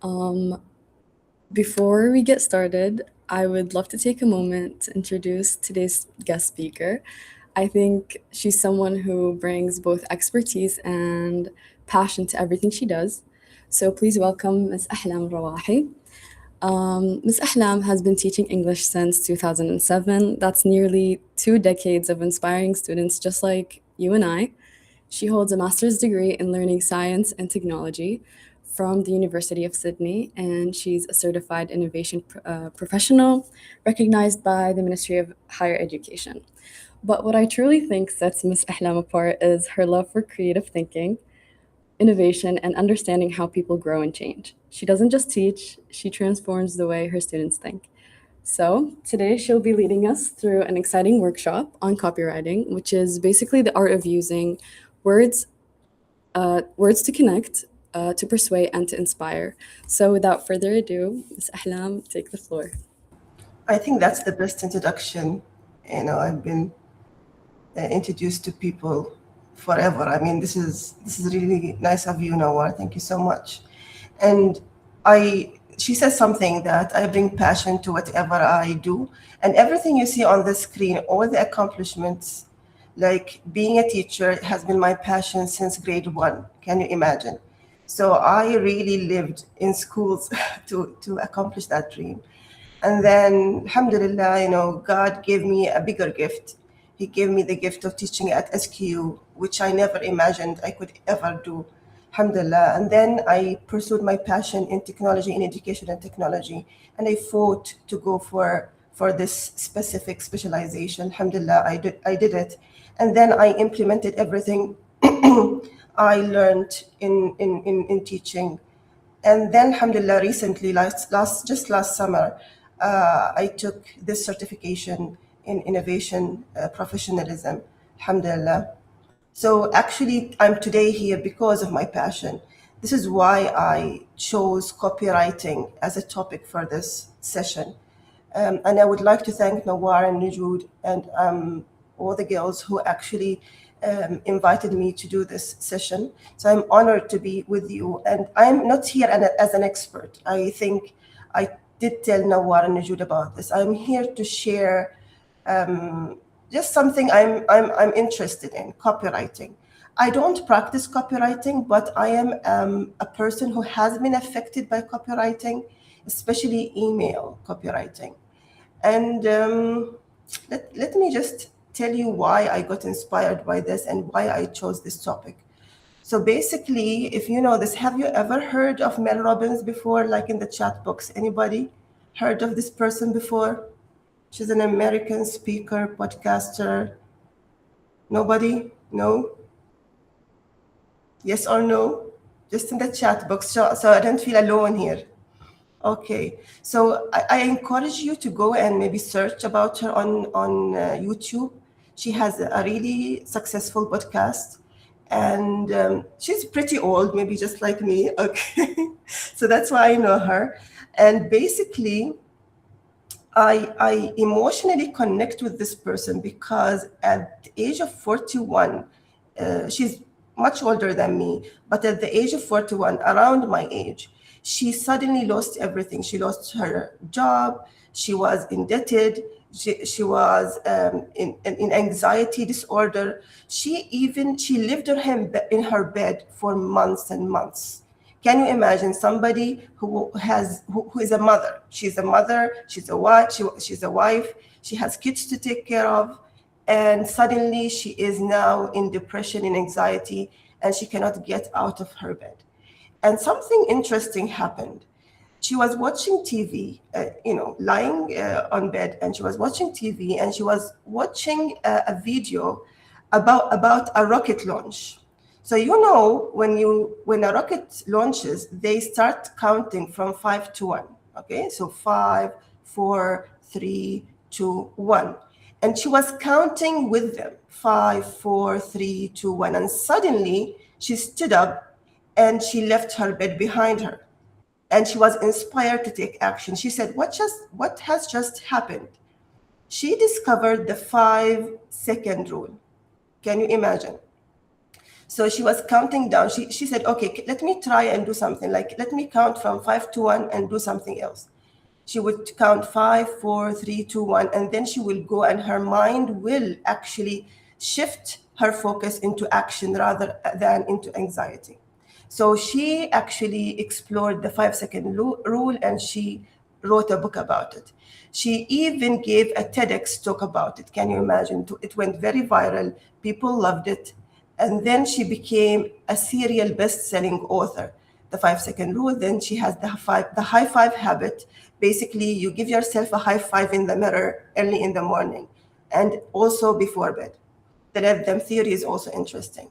Um, Before we get started, I would love to take a moment to introduce today's guest speaker. I think she's someone who brings both expertise and passion to everything she does. So please welcome Ms. Ahlam Rawahi. Ms. Ahlam has been teaching English since 2007. That's nearly 2 decades of inspiring students just like you and I. She holds a master's degree in learning science and technology from the University of Sydney, and she's a certified innovation professional recognized by the Ministry of Higher Education. But what I truly think sets Ms. Ahlam apart is her love for creative thinking, innovation, and understanding how people grow and change. She doesn't just teach, she transforms the way her students think. So, today she'll be leading us through an exciting workshop on copywriting, which is basically the art of using words, words to connect, to persuade, and to inspire. So, without further ado, Ms. Ahlam, take the floor. I think that's the best introduction. I've been introduced to people forever. I mean, this is really nice of you, Nawar. Thank you so much. And she says something that I bring passion to whatever I do, and everything you see on the screen, all the accomplishments, like being a teacher, has been my passion since grade 1. Can you imagine? So I really lived in schools to accomplish that dream. And then, alhamdulillah, God gave me a bigger gift. He gave me the gift of teaching at SQ, which I never imagined I could ever do. Alhamdulillah. And then I pursued my passion in technology, in education and technology. And I fought to go for this specific specialization. Alhamdulillah, I did it. And then I implemented everything I learned in teaching. And then, alhamdulillah, recently, just last summer, I took this certification in innovation professionalism, alhamdulillah. So actually, I'm today here because of my passion. This is why I chose copywriting as a topic for this session. And I would like to thank Nawar and Nujud and all the girls who actually invited me to do this session. So I'm honored to be with you. And I'm not here as an expert. I think I did tell Nawar and Nujud about this. I'm here to share just something I'm interested in, copywriting. I don't practice copywriting, but I am a person who has been affected by copywriting, especially email copywriting. And let me just tell you why I got inspired by this and why I chose this topic. So basically, if you know this, have you ever heard of Mel Robbins before, like in the chat box? Anybody heard of this person before? She's an American speaker, podcaster. Nobody? No? Yes or no? Just in the chat box, so I don't feel alone here. Okay, so I encourage you to go and maybe search about her on YouTube. She has a really successful podcast, and she's pretty old, maybe just like me. Okay, so that's why I know her. And basically, I emotionally connect with this person because at the age of 41, she's much older than me, but at the age of 41, around my age, she suddenly lost everything. She lost her job. She was indebted. She was in anxiety disorder. She lived in her bed for months and months. Can you imagine somebody who is a mother? She's a mother. She's a wife. She's a wife. She has kids to take care of, and suddenly she is now in depression and anxiety, and she cannot get out of her bed. And something interesting happened. She was watching TV, lying on bed, and she was watching TV, and she was watching a video about a rocket launch. So when a rocket launches, they start counting from 5 to 1. Okay, so 5, 4, 3, 2, 1. And she was counting with them, 5, 4, 3, 2, 1. And suddenly she stood up and she left her bed behind her. And she was inspired to take action. She said, what has just happened? She discovered the 5-second rule. Can you imagine? So she was counting down. She said, okay, let me try and do something. Like, let me count from 5 to 1 and do something else. She would count 5, 4, 3, 2, 1, and then she will go, and her mind will actually shift her focus into action rather than into anxiety. So she actually explored the 5-second rule, and she wrote a book about it. She even gave a TEDx talk about it. Can you imagine? It went very viral. People loved it. And then she became a serial best-selling author. The 5-second rule. Then she has the high five habit. Basically, you give yourself a high five in the mirror early in the morning and also before bed. The let them theory is also interesting.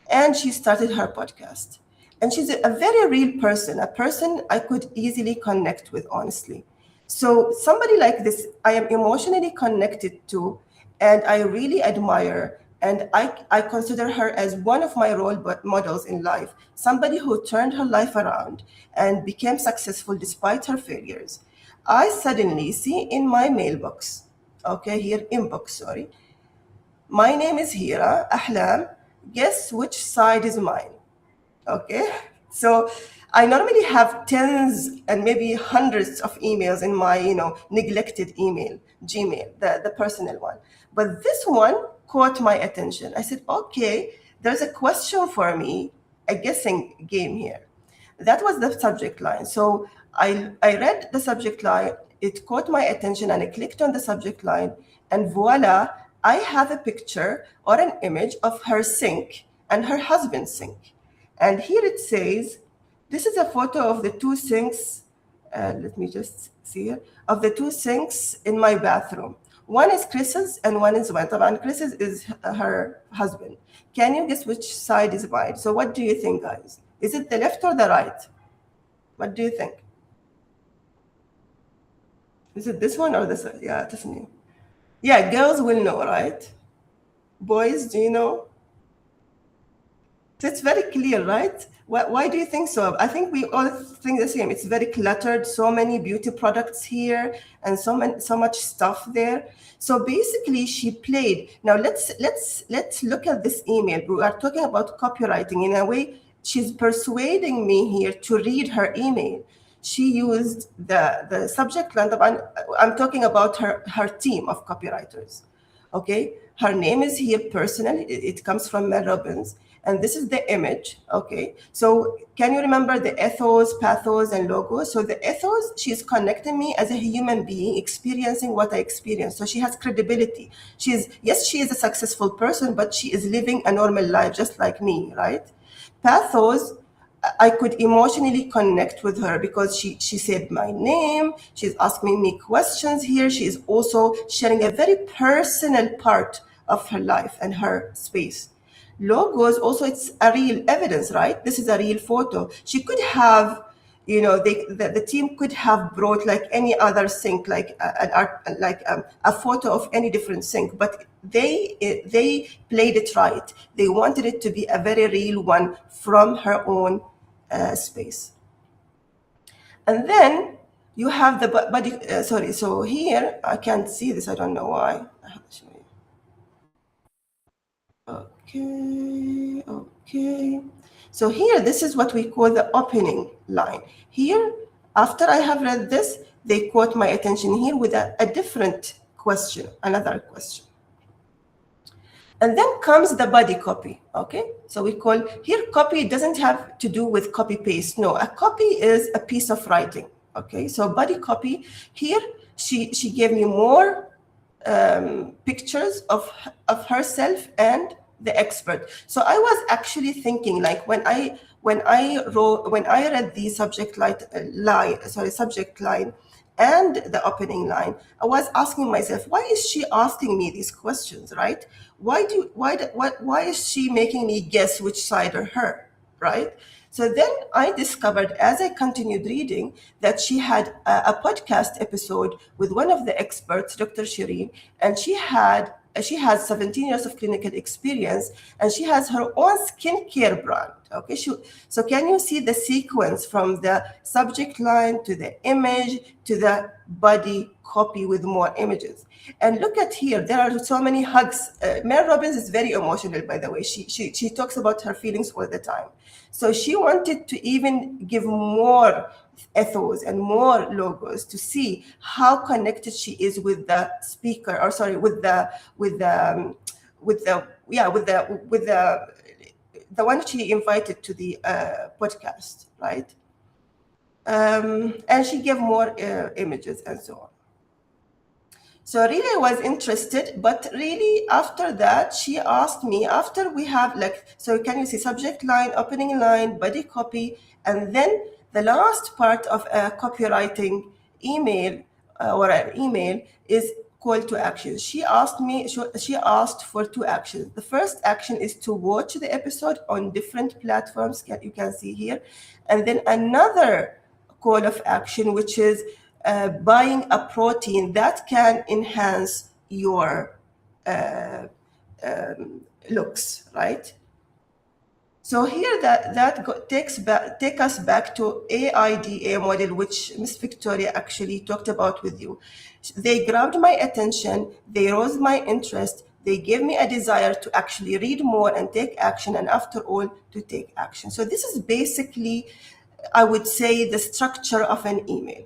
And she started her podcast. And she's a very real person, a person I could easily connect with, honestly. So somebody like this, I am emotionally connected to, and I really admire, and I consider her as one of my role models in life, somebody who turned her life around and became successful despite her failures. I suddenly see in my mailbox, okay, here, inbox, sorry, my name is Hira Ahlam. Guess which side is mine? Okay. So I normally have tens and maybe hundreds of emails in my, neglected email, Gmail, the personal one. But this one caught my attention. I said, okay, there's a question for me, a guessing game here. That was the subject line. So I read the subject line, it caught my attention, and I clicked on the subject line, and voila, I have a picture or an image of her sink and her husband's sink. And here it says, this is a photo of the two sinks, let me just see it, of the two sinks in my bathroom. One is Chris's and one is mine. And Chris's is her husband. Can you guess which side is mine? So what do you think, guys? Is it the left or the right? What do you think? Is it this one or this one? Yeah, this one. Yeah, girls will know, right? Boys, do you know? So it's very clear, right? Why do you think so? I think we all think the same. It's very cluttered, so many beauty products here and so much stuff there. So basically she played. Now let's look at this email. We are talking about copywriting. In a way, she's persuading me here to read her email. She used the subject line. I'm talking about her team of copywriters. Okay, her name is here personally. It comes from Mel Robbins. And this is the image, okay? So can you remember the ethos, pathos, and logos? So the ethos, she's connecting me as a human being, experiencing what I experience. So she has credibility. She is a successful person, but she is living a normal life just like me, right? Pathos, I could emotionally connect with her because she said my name. She's asking me questions here. She is also sharing a very personal part of her life and her space. Logos, also, it's a real evidence, right? This is a real photo. She could have, the team could have brought like any other sink, like a photo of any different sink, but they played it right. They wanted it to be a very real one from her own space. And then you have the body. Sorry, so here I can't see this. I don't know why. I have to show you. Okay. So here, this is what we call the opening line. Here, after I have read this, they caught my attention here with a different question, another question. And then comes the body copy, okay? So we call, here copy doesn't have to do with copy paste. No, a copy is a piece of writing, okay? So body copy, here she gave me more pictures of herself and the expert. So I was actually thinking, like, when I read the subject line and the opening line, I was asking myself, why is she asking me these questions, right? Why is she making me guess which side are her, right? So then I discovered, as I continued reading, that she had a podcast episode with one of the experts, Dr. Shireen, and she has 17 years of clinical experience, and she has her own skincare brand. Okay, so can you see the sequence from the subject line to the image to the body copy with more images. And look at here, there are so many hugs. Mel Robbins is very emotional, by the way. She talks about her feelings all the time. So she wanted to even give more ethos and more logos to see how connected she is with the speaker, or sorry, with the one she invited to the podcast, right? And she gave more images and so on. So really I was interested, but really after that, she asked me, after we have so can you see subject line, opening line, body copy, and then the last part of a copywriting email or an email is call to action. She asked for 2 actions. The first action is to watch the episode on different platforms, you can see here. And then another call of action, which is buying a protein that can enhance your looks, right? So here take us back to AIDA model, which Miss Victoria actually talked about with you. They grabbed my attention, they rose my interest, they gave me a desire to actually read more and take action, and after all, to take action. So this is basically, I would say, the structure of an email.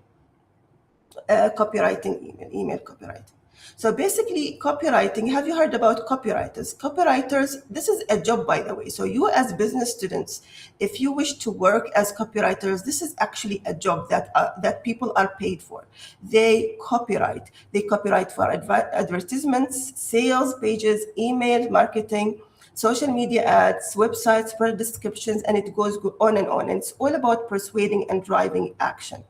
Copywriting email copywriting. So basically, copywriting, have you heard about copywriters? Copywriters, this is a job, by the way. So you as business students, if you wish to work as copywriters, this is actually a job that people are paid for. They copyright. They copyright for advertisements, sales pages, email marketing, social media ads, websites, product descriptions, and it goes on and on. And it's all about persuading and driving action.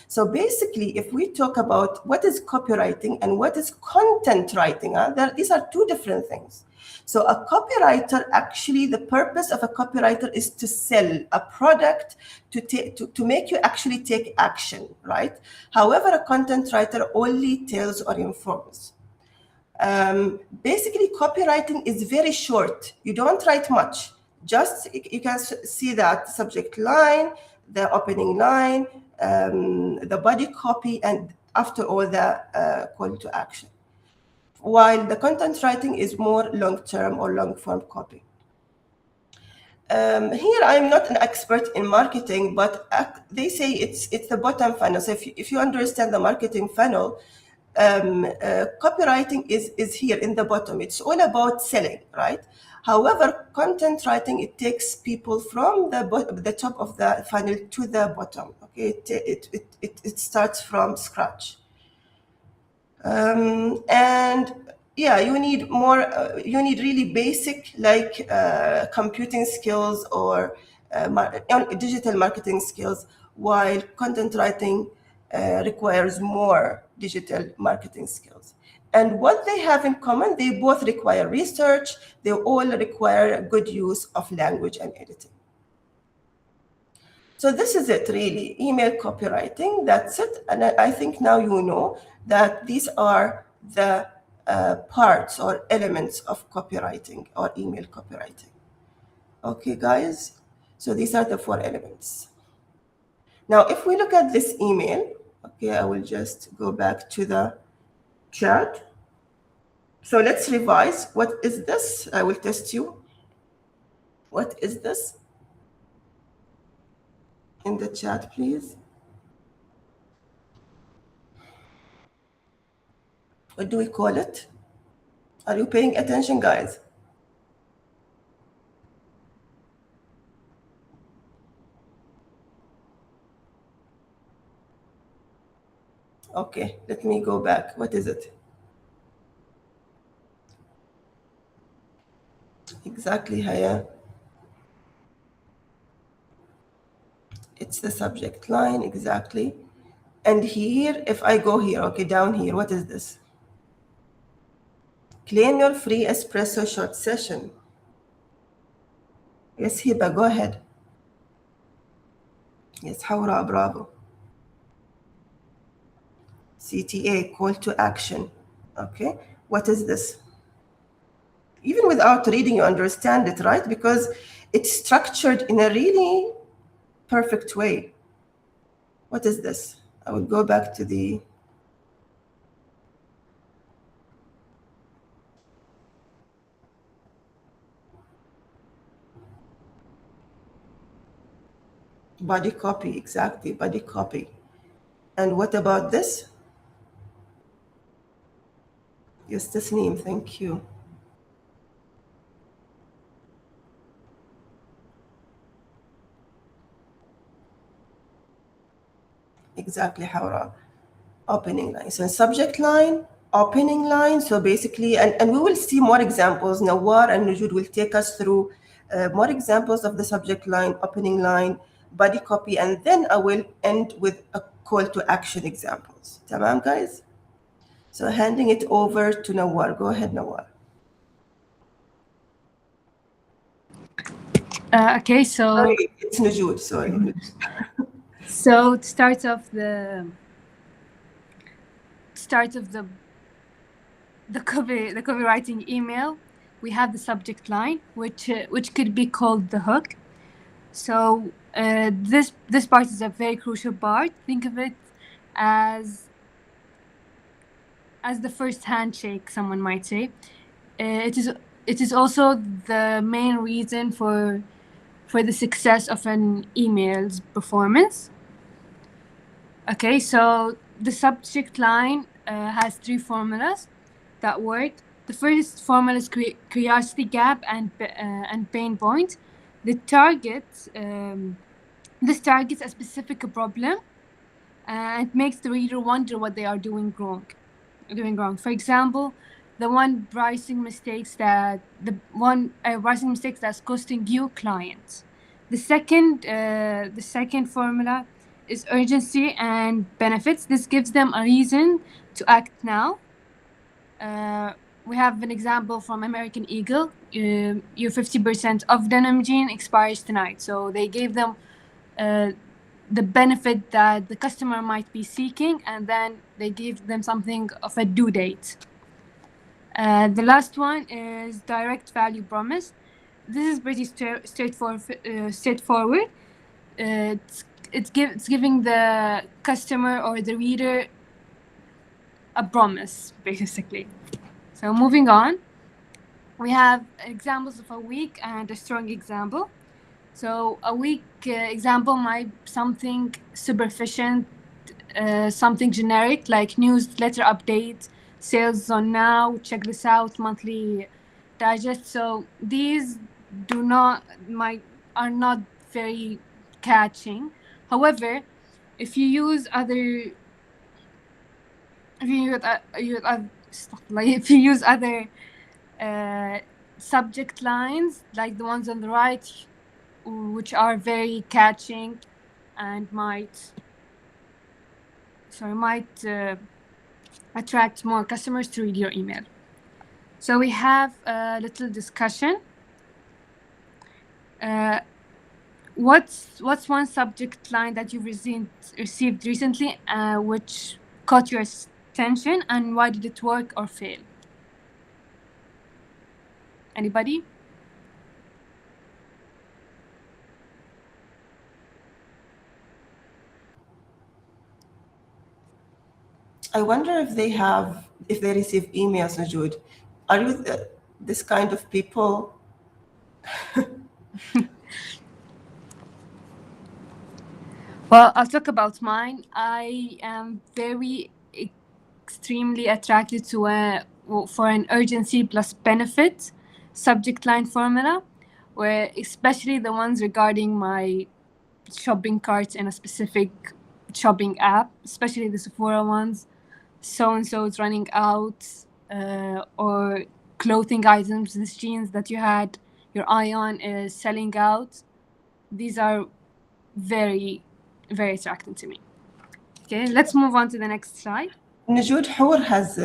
So basically, if we talk about what is copywriting and what is content writing, these are 2 different things. So a copywriter, actually, the purpose of a copywriter is to sell a product, to make you actually take action, right? However, a content writer only tells or informs. Basically, copywriting is very short. You don't write much. Just, you can see that subject line, the opening line, the body copy, and after all, the call to action. While the content writing is more long-term or long-form copy. Here, I'm not an expert in marketing, but they say it's the bottom funnel. So if you understand the marketing funnel, copywriting is here in the bottom. It's all about selling, right? However, content writing, it takes people from the top of the funnel to the bottom. Okay, it starts from scratch. And yeah, you need more. You need really basic, like computing skills or digital marketing skills, while content writing requires more digital marketing skills. And what they have in common, they both require research. They all require good use of language and editing. So this is it, really, email copywriting. That's it. And I think now you know that these are the parts or elements of copywriting or email copywriting. Okay, guys. So these are the 4 elements. Now, if we look at this email, okay, I will just go back to the chat. So let's revise. What is this? I will test you. What is this? In the chat, please. What do we call it? Are you paying attention, guys? Okay, let me go back. What is it? Exactly, Haya. It's the subject line, exactly. And here, if I go here, okay, down here, what is this? Claim your free espresso short session. Yes, Hiba, go ahead. Yes, Hawra, bravo. CTA, call to action. Okay, what is this? Even without reading, you understand it, right? Because it's structured in a really perfect way. What is this? I will go back to the Body copy, exactly, body copy. And what about this? Yes, Tasneem, thank you. Exactly, Hawra. Opening line. So subject line, opening line. So basically, and we will see more examples. Nawar and Nujud will take us through more examples of the subject line, opening line, body copy, and then I will end with a call to action examples. Tamam, guys? So handing it over to Nawar. Go ahead, Nawar. Okay, so Sorry, it's Nujud, sorry. so to start of the copywriting email, we have the subject line, which could be called the hook. So this part is a very crucial part. Think of it as the first handshake, someone might say. It is also the main reason for the success of an email's performance. Okay, so the subject line has three formulas that work. The first formula is curiosity gap and pain point. The target this targets a specific problem and makes the reader wonder what they are doing wrong. For example, the one pricing mistakes that's costing you clients. The second formula is urgency and benefits. This gives them a reason to act now. We have an example from American Eagle. Your 50% of denim jean expires tonight. So they gave them the benefit that the customer might be seeking, and then they give them something of a due date. The last one is direct value promise. This is pretty straightforward. It's giving the customer or the reader a promise, basically. So moving on, we have examples of a weak and a strong example. So a weak example might be something superficial, something generic like newsletter update, sales on now, check this out, monthly digest. So these are not very catching. However, if you use other subject lines like the ones on the right, which are very catching and might attract more customers to read your email. So we have a little discussion. What's one subject line that you received recently which caught your attention, and why did it work or fail? Anybody? I wonder if they receive emails, Najud. Are you this kind of people? Well, I'll talk about mine. I am very extremely attracted to for an urgency plus benefit subject line formula, where especially the ones regarding my shopping carts in a specific shopping app, especially the Sephora ones. So-and-so is running out, or clothing items, these jeans that you had your eye on is selling out. These are very, very attractive to me. Okay, let's move on to the next slide. Najud Hour has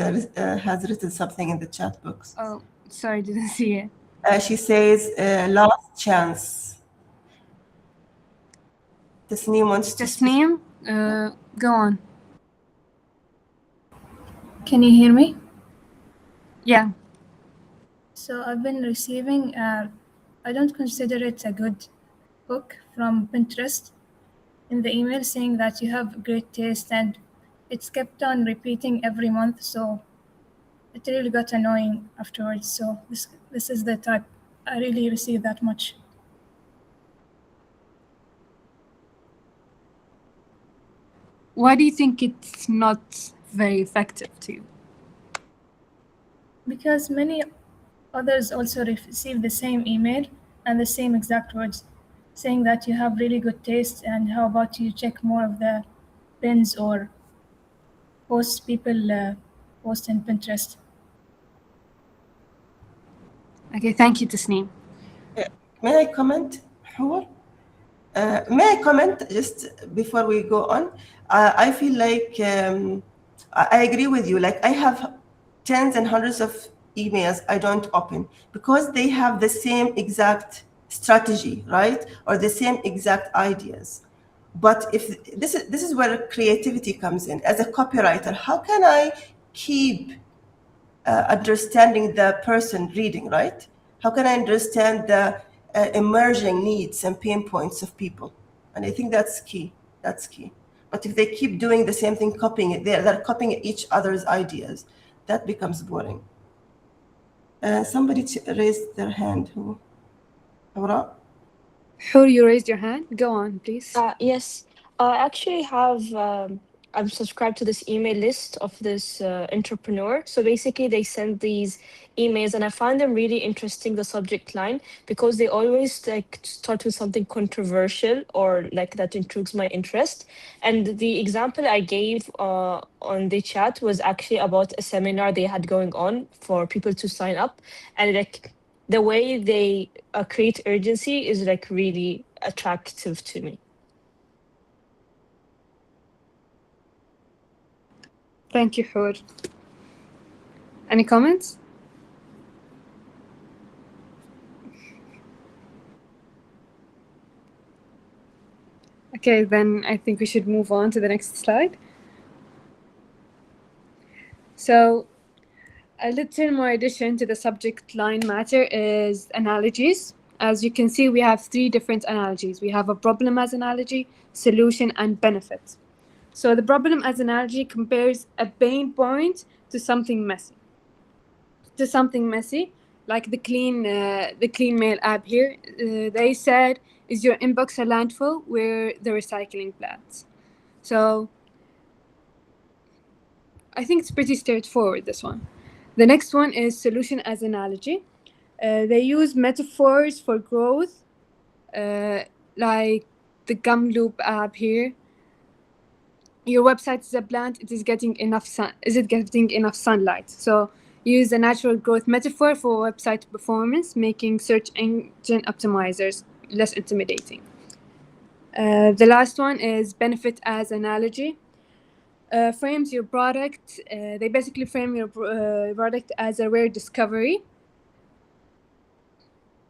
written something in the chat box. Oh, sorry, didn't see it. She says, last chance. Tasneem wants to Tasneem, go on. Can you hear me? Yeah. So I've been receiving, I don't consider it a good hook from Pinterest in the email saying that you have great taste, and it's kept on repeating every month. So it really got annoying afterwards. So this is the type I really receive that much. why do you think it's not very effective to you? Because many others also receive the same email and the same exact words, saying that you have really good taste and how about you check more of the pins or posts people post in Pinterest. Okay, thank you, Tasneem. May I comment, Hur? May I comment just before we go on? I feel like I agree with you. Like, I have tens and hundreds of emails I don't open because they have the same exact strategy, right? Or the same exact ideas. But if this is where creativity comes in. As a copywriter, how can I keep understanding the person reading, right? How can I understand the emerging needs and pain points of people? And I think that's key. That's key. But if they keep doing the same thing, copying it, they're copying each other's ideas. That becomes boring. Somebody raised their hand. Who? Aura? Hur, you raised your hand. Go on, please. Yes, I actually have. I'm subscribed to this email list of this entrepreneur. So basically, they send these emails, and I find them really interesting. The subject line, because they always like start with something controversial or like that intrigues my interest. And the example I gave on the chat was actually about a seminar they had going on for people to sign up, and like the way they create urgency is like really attractive to me. Thank you, Hur. Any comments? Okay, then I think we should move on to the next slide. So, a little more addition to the subject line matter is analogies. As you can see, we have 3 different analogies. We have a problem as analogy, solution, and benefit. So the problem as analogy compares a pain point to something messy. Like the clean mail app here. They said, "Is your inbox a landfill? We're the recycling plants." So I think it's pretty straightforward, this one. The next one is solution as analogy. They use metaphors for growth, like the gum loop app here. Your website is a plant. It is getting enough sun. Is it getting enough sunlight? So use a natural growth metaphor for website performance, making search engine optimizers less intimidating. The last one is benefit as analogy. Frames your product. They basically frame your product as a rare discovery.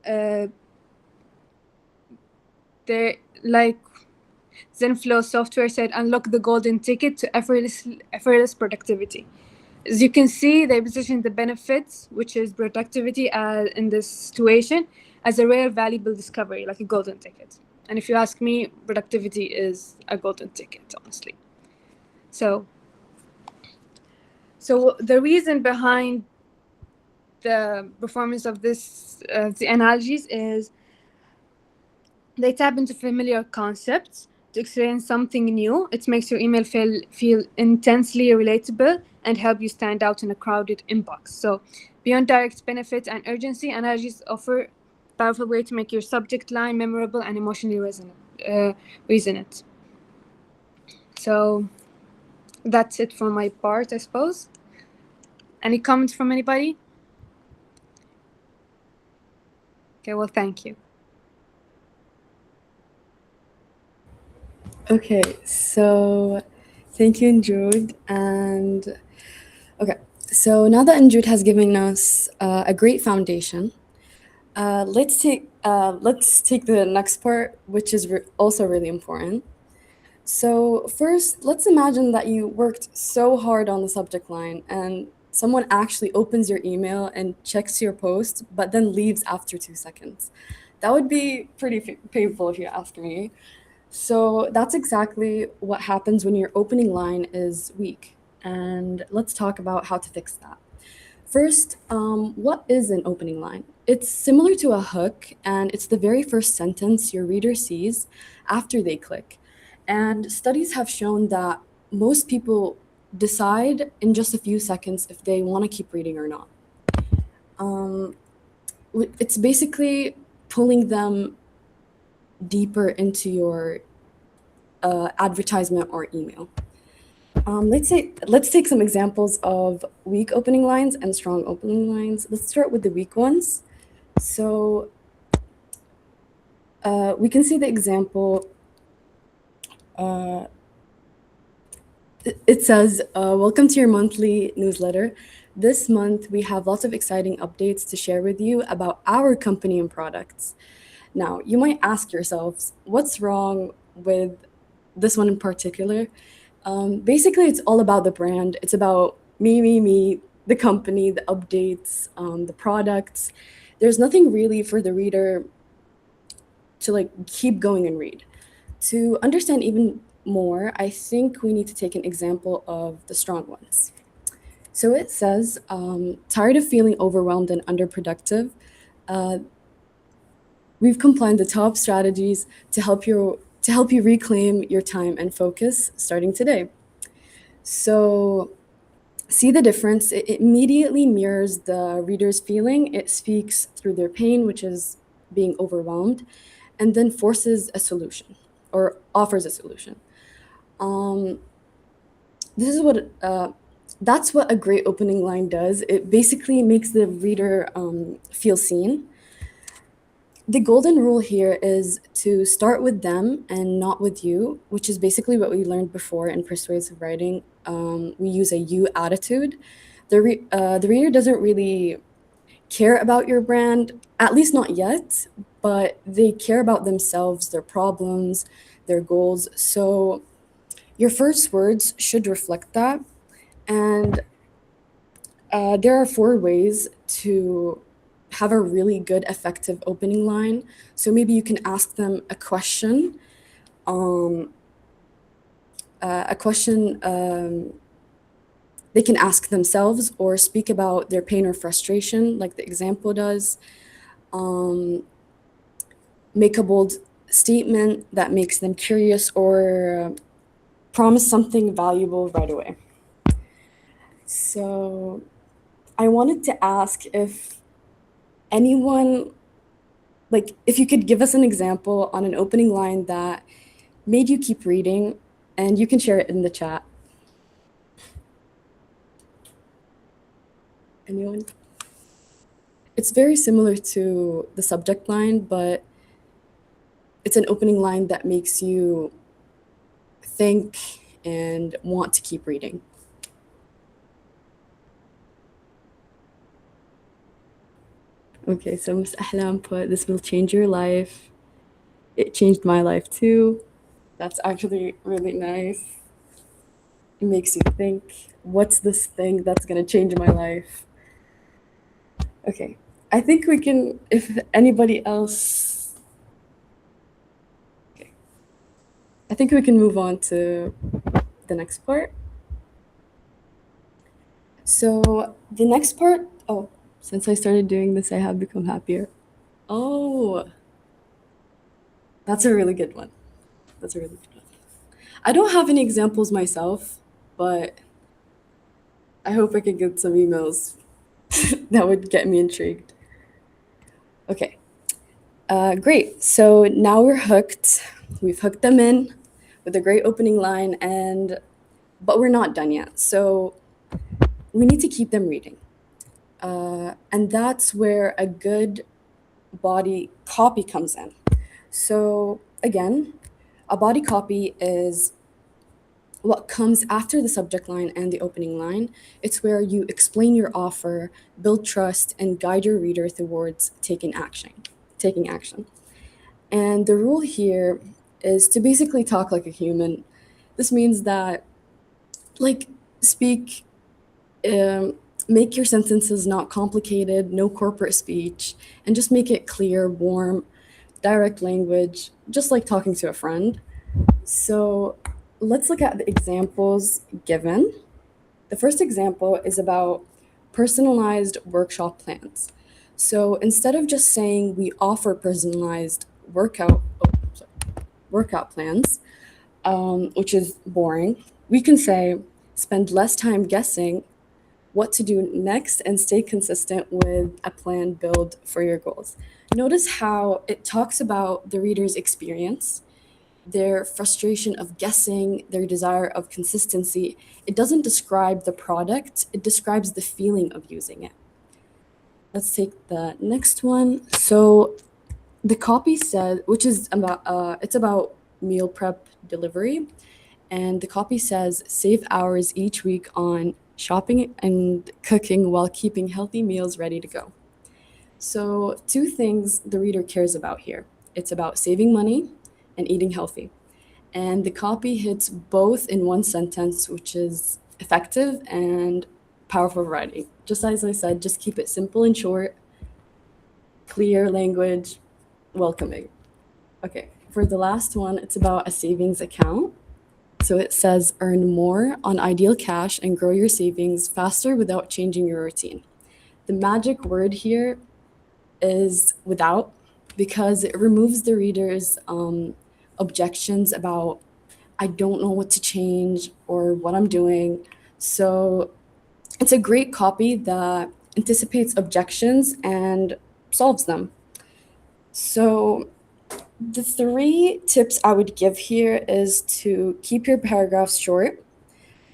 They're like Zenflow software said, unlock the golden ticket to effortless productivity. As you can see, they position the benefits, which is productivity in this situation, as a rare, valuable discovery, like a golden ticket. And if you ask me, productivity is a golden ticket, honestly. So the reason behind the performance of the analogies is they tap into familiar concepts to explain something new. It makes your email feel intensely relatable and help you stand out in a crowded inbox. So beyond direct benefit and urgency, analogies offer a powerful way to make your subject line memorable and emotionally resonant. So that's it for my part, I suppose. Any comments from anybody? Okay, well, thank you. Okay, so thank you, Njud. And okay, so now that Njud has given us a great foundation, let's take the next part, which is also really important. So first, let's imagine that you worked so hard on the subject line and someone actually opens your email and checks your post, but then leaves after 2 seconds. That would be pretty painful if you ask me. So that's exactly what happens when your opening line is weak. And let's talk about how to fix that. First, what is an opening line? It's similar to a hook, and it's the very first sentence your reader sees after they click. And studies have shown that most people decide in just a few seconds if they want to keep reading or not. It's basically pulling them deeper into your advertisement or email. Let's take some examples of weak opening lines and strong opening lines. Let's start with the weak ones. So we can see the example. It says, welcome to your monthly newsletter. This month, we have lots of exciting updates to share with you about our company and products. Now, you might ask yourselves, what's wrong with this one in particular? Basically, it's all about the brand. It's about me, the company, the updates, the products. There's nothing really for the reader to like keep going and read. To understand even more, I think we need to take an example of the strong ones. So it says, tired of feeling overwhelmed and underproductive, we've compiled the top strategies to help you reclaim your time and focus starting today. So see the difference. It immediately mirrors the reader's feeling. It speaks through their pain, which is being overwhelmed, and then forces a solution or offers a solution. This is what that's what a great opening line does. It basically makes the reader feel seen. The golden rule here is to start with them and not with you, which is basically what we learned before in persuasive writing. We use a you attitude. The reader doesn't really care about your brand, at least not yet, but they care about themselves, their problems, their goals. So your first words should reflect that. And there are 4 ways to have a really good, effective opening line. So maybe you can ask them a question. They can ask themselves or speak about their pain or frustration, like the example does. Make a bold statement that makes them curious or promise something valuable right away. So I wanted to ask if anyone, like, if you could give us an example on an opening line that made you keep reading, and you can share it in the chat. Anyone? It's very similar to the subject line, but it's an opening line that makes you think and want to keep reading. Okay, so Ms. Ahlam put, this will change your life. It changed my life too. That's actually really nice. It makes you think, what's this thing that's gonna change my life? Okay, I think we can, if anybody else, okay. I think we can move on to the next part. So the next part, oh, since I started doing this, I have become happier. Oh, that's a really good one. That's a really good one. I don't have any examples myself, but I hope I can get some emails that would get me intrigued. Okay, great. So now we're hooked. We've hooked them in with a great opening line, but we're not done yet. So we need to keep them reading. And that's where a good body copy comes in. So again, a body copy is what comes after the subject line and the opening line. It's where you explain your offer, build trust, and guide your reader towards taking action. And the rule here is to basically talk like a human. This means that, like, speak, make your sentences not complicated, no corporate speech, and just make it clear, warm, direct language, just like talking to a friend. So let's look at the examples given. The first example is about personalized workshop plans. So instead of just saying we offer personalized workout plans, which is boring, we can say, spend less time guessing what to do next and stay consistent with a plan build for your goals. Notice how it talks about the reader's experience, their frustration of guessing, their desire of consistency. It doesn't describe the product, it describes the feeling of using it. Let's take the next one. So the copy said, which is about, it's about meal prep delivery. And the copy says, save hours each week on shopping and cooking while keeping healthy meals ready to go. So, two things the reader cares about here, it's about saving money and eating healthy. And the copy hits both in one sentence, which is effective and powerful writing. Just as I said, just keep it simple and short, clear language, welcoming. Okay, for the last one, it's about a savings account. So it says, earn more on ideal cash and grow your savings faster without changing your routine. The magic word here is without, because it removes the reader's objections about, I don't know what to change or what I'm doing. So it's a great copy that anticipates objections and solves them. So the 3 tips I would give here is to keep your paragraphs short.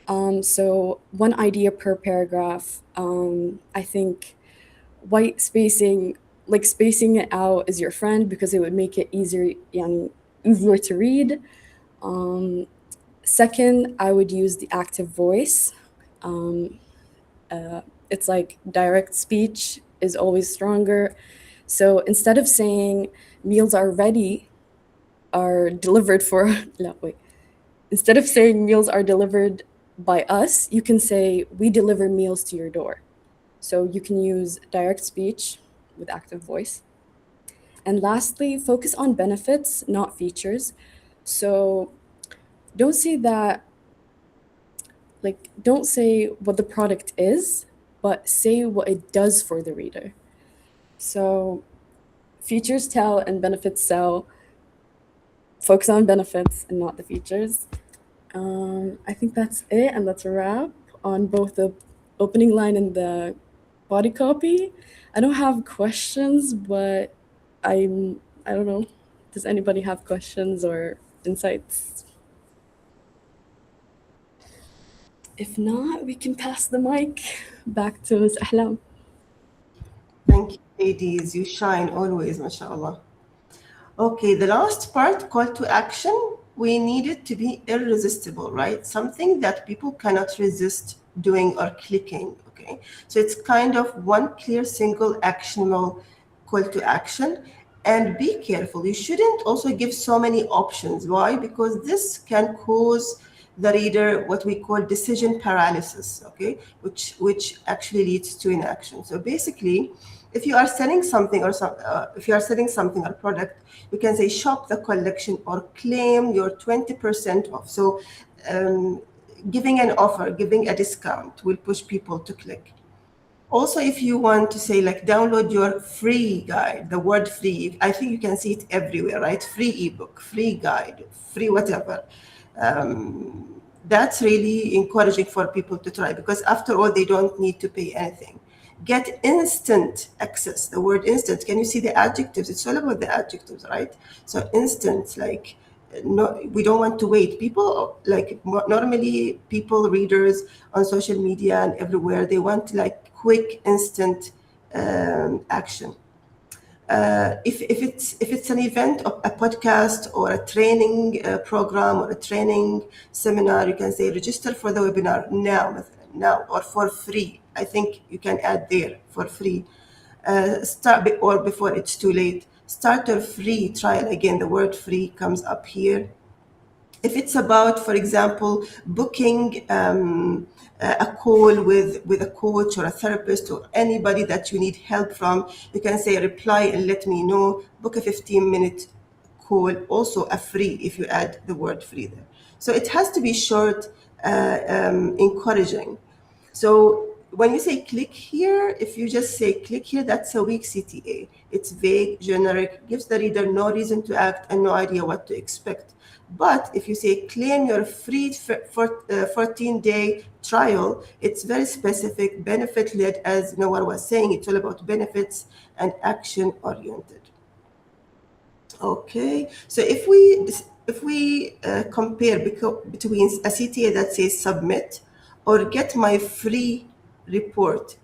So 1 idea per paragraph. I think white spacing, like spacing it out, is your friend because it would make it easier to read. Second, I would use the active voice. It's like direct speech is always stronger. So instead of saying meals are delivered for, no, wait. Instead of saying meals are delivered by us, you can say we deliver meals to your door. So you can use direct speech with active voice. And lastly, focus on benefits, not features. So don't say don't say what the product is, but say what it does for the reader. So features tell and benefits sell. Focus on benefits and not the features. I think that's it, and that's a wrap on both the opening line and the body copy. I don't have questions, but I don't know. Does anybody have questions or insights? If not, we can pass the mic back to Ms. Ahlam. Thank you, ladies. You shine always, mashallah. Okay, the last part, call to action, we need it to be irresistible, right? Something that people cannot resist doing or clicking, okay? So it's kind of one clear, single, actionable call to action. And be careful, you shouldn't also give so many options. Why? Because this can cause the reader what we call decision paralysis, okay? Which actually leads to inaction. So basically, if you are selling something or a product, you can say shop the collection or claim your 20% off. So giving an offer, giving a discount will push people to click. Also, if you want to say like download your free guide, the word free, I think you can see it everywhere, right? Free ebook, free guide, free whatever. That's really encouraging for people to try, because after all, they don't need to pay anything. Get instant access. The word instant, can you see the adjectives? It's all about the adjectives, right? So instant, like, no, we don't want to wait. People, like normally people, readers on social media and everywhere, they want like quick, instant action. If it's an event, a podcast or a training program or a training seminar, you can say register for the webinar now or for free. I think you can add there for free. Start or before it's too late. Start a free trial. Again, the word free comes up here. If it's about, for example, booking a call with a coach or a therapist or anybody that you need help from, you can say reply and let me know, book a 15-minute call, also a free if you add the word free there. So it has to be short, encouraging. So when you say click here, if you just say click here, that's a weak CTA. It's vague, generic, gives the reader no reason to act and no idea what to expect. But if you say claim your free 14-day trial, it's very specific, benefit-led, as Nawar was saying. It's all about benefits and action-oriented. Okay, so if we compare between a CTA that says submit or get my free report,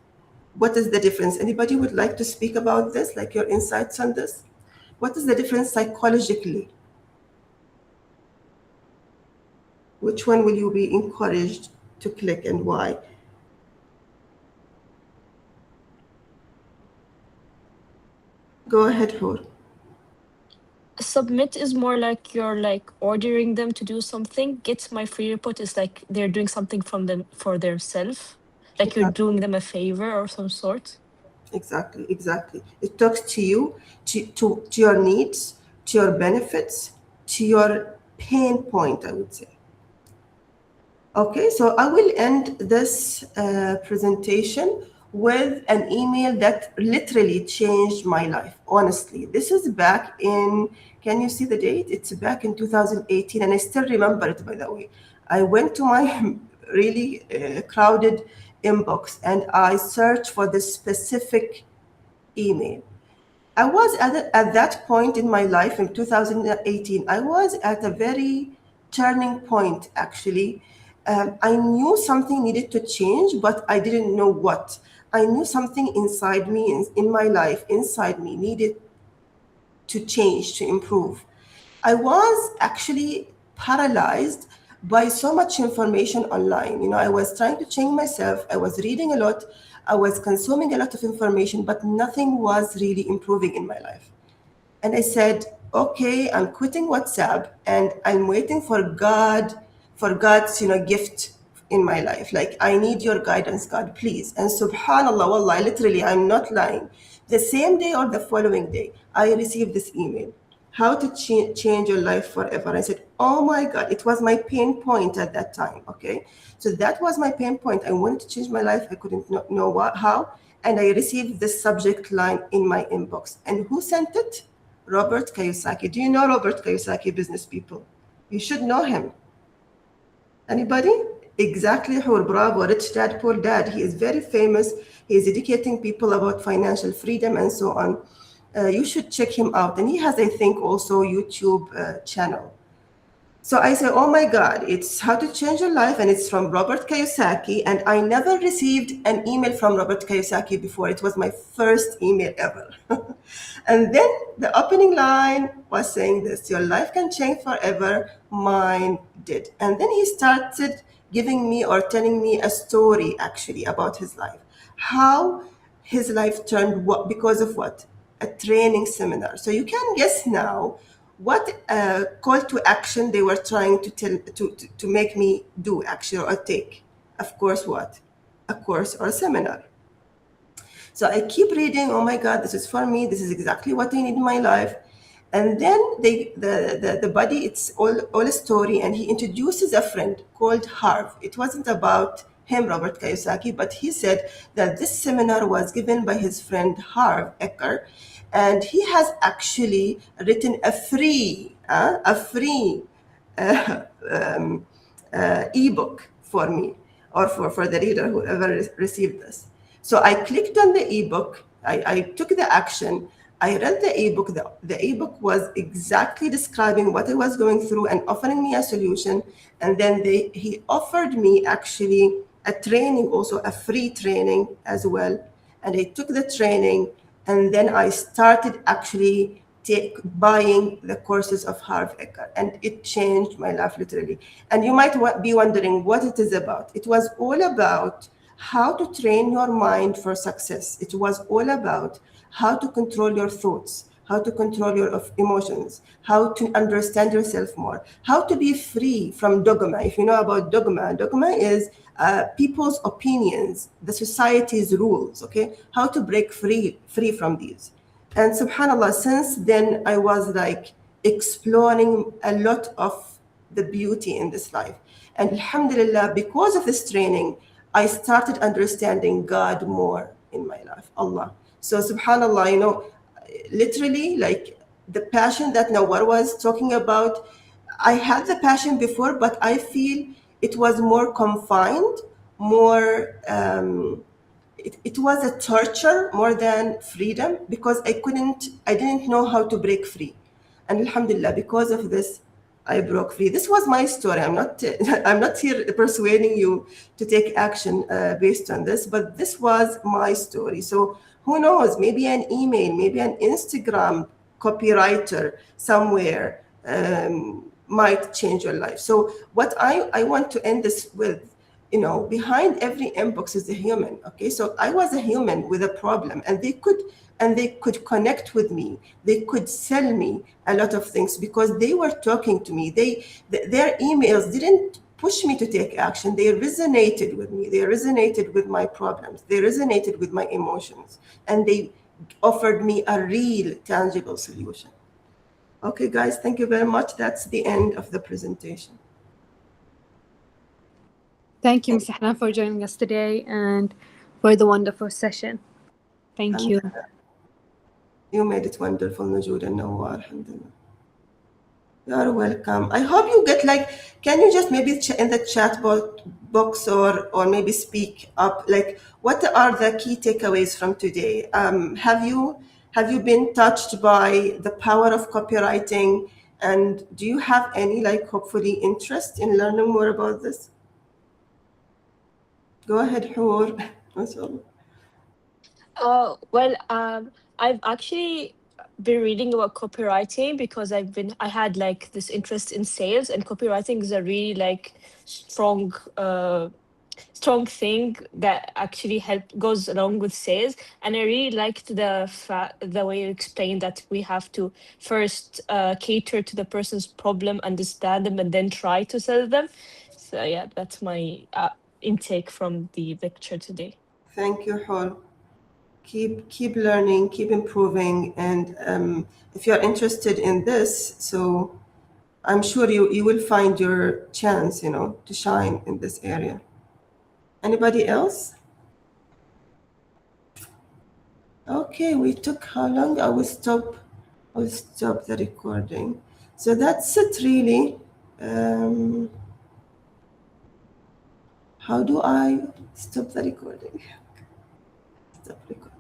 what is the difference? Anybody would like to speak about this, like your insights on this? What is the difference psychologically? Which one will you be encouraged to click and why? Go ahead, Hur. Submit is more like you're like ordering them to do something. Get my free report is like they're doing something from them for themselves. Like you're doing them a favor or some sort. Exactly. It talks to you, to your needs, to your benefits, to your pain point, I would say. Okay, so I will end this presentation with an email that literally changed my life, honestly. This is back in, can you see the date? It's back in 2018, and I still remember it, by the way. I went to my really crowded inbox and I searched for this specific email. I was at that point in my life in 2018, I was at a very turning point, actually. I knew something needed to change, but I didn't know what. I knew something inside me, in my life, inside me, needed to change, to improve. I was actually paralyzed by so much information online. You know, I was trying to change myself. I was reading a lot. I was consuming a lot of information, but nothing was really improving in my life. And I said, okay, I'm quitting WhatsApp and I'm waiting for God's, gift in my life. Like, I need your guidance, God, please. And subhanAllah, wallah, literally, I'm not lying. The same day or the following day, I received this email. How to change your life forever. I said, oh my God, it was my pain point at that time, okay? So that was my pain point. I wanted to change my life. I couldn't know how. And I received this subject line in my inbox. And who sent it? Robert Kiyosaki. Do you know Robert Kiyosaki, business people? You should know him. Anybody? Exactly, Hur, bravo, Rich Dad, Poor Dad. He is very famous. He is educating people about financial freedom and so on. You should check him out. And he has, I think, also YouTube channel. So I say, oh my God, it's How to Change Your Life, and it's from Robert Kiyosaki. And I never received an email from Robert Kiyosaki before. It was my first email ever. And then the opening line was saying this: your life can change forever, mine did. And then he started giving me or telling me a story actually about his life. How his life turned because of what? A training seminar. So you can guess now what call to action they were trying to make me do actually or take. Of course, what? A course or a seminar. So I keep reading, oh my God, this is for me. This is exactly what I need in my life. And then the body, it's all a story, and he introduces a friend called Harv. It wasn't about him, Robert Kiyosaki, but he said that this seminar was given by his friend Harv Eker, and he has actually written a free ebook for me, or for the reader, whoever received this. So I clicked on the ebook, I took the action, I read the ebook. The ebook was exactly describing what I was going through and offering me a solution. And then he offered me actually a training, also a free training as well. And I took the training, and then I started actually buying the courses of Harv Eker, and it changed my life literally. And you might be wondering what it is about. It was all about how to train your mind for success. It was all about how to control your thoughts, how to control your emotions, how to understand yourself more, how to be free from dogma. If you know about dogma is people's opinions, the society's rules, okay? How to break free from these. And subhanAllah, since then, I was like exploring a lot of the beauty in this life. And alhamdulillah, because of this training, I started understanding God more in my life, Allah. So subhanallah, you know, literally like the passion that Nawar was talking about, I had the passion before, but I feel it was more confined, more, it was a torture more than freedom, because I didn't know how to break free. And alhamdulillah, because of this, I broke free. This was my story. I'm not here persuading you to take action based on this, but this was my story. So who knows, maybe an email, maybe an Instagram copywriter somewhere might change your life. So what I want to end this with, you know, behind every inbox is a human. Okay, so I was a human with a problem, and they could connect with me. They could sell me a lot of things because they were talking to me. Their emails didn't push me to take action. They resonated with me. They resonated with my problems. They resonated with my emotions, and they offered me a real, tangible solution. Okay, guys, thank you very much. That's the end of the presentation. Thank you, Ms. Hanan, for joining us today and for the wonderful session. Thank you. You made it wonderful, Najood and Nawar. Alhamdulillah. You're welcome. I hope you get like, can you just maybe in the chat box or maybe speak up, like what are the key takeaways from today? Have you been touched by the power of copywriting, and do you have any like hopefully interest in learning more about this? Go ahead, Hoor. Well, I've actually been reading about copywriting because I had like this interest in sales, and copywriting is a really like strong strong thing that actually goes along with sales. And I really liked the way you explained that we have to first cater to the person's problem, understand them, and then try to sell them. So yeah, that's my intake from the lecture today. Thank you, Hoor. Keep learning, keep improving, and if you're interested in this, so I'm sure you will find your chance, you know, to shine in this area. Anybody else? Okay, we took how long? I will stop the recording. So that's it really. How do I stop the recording? Stop recording.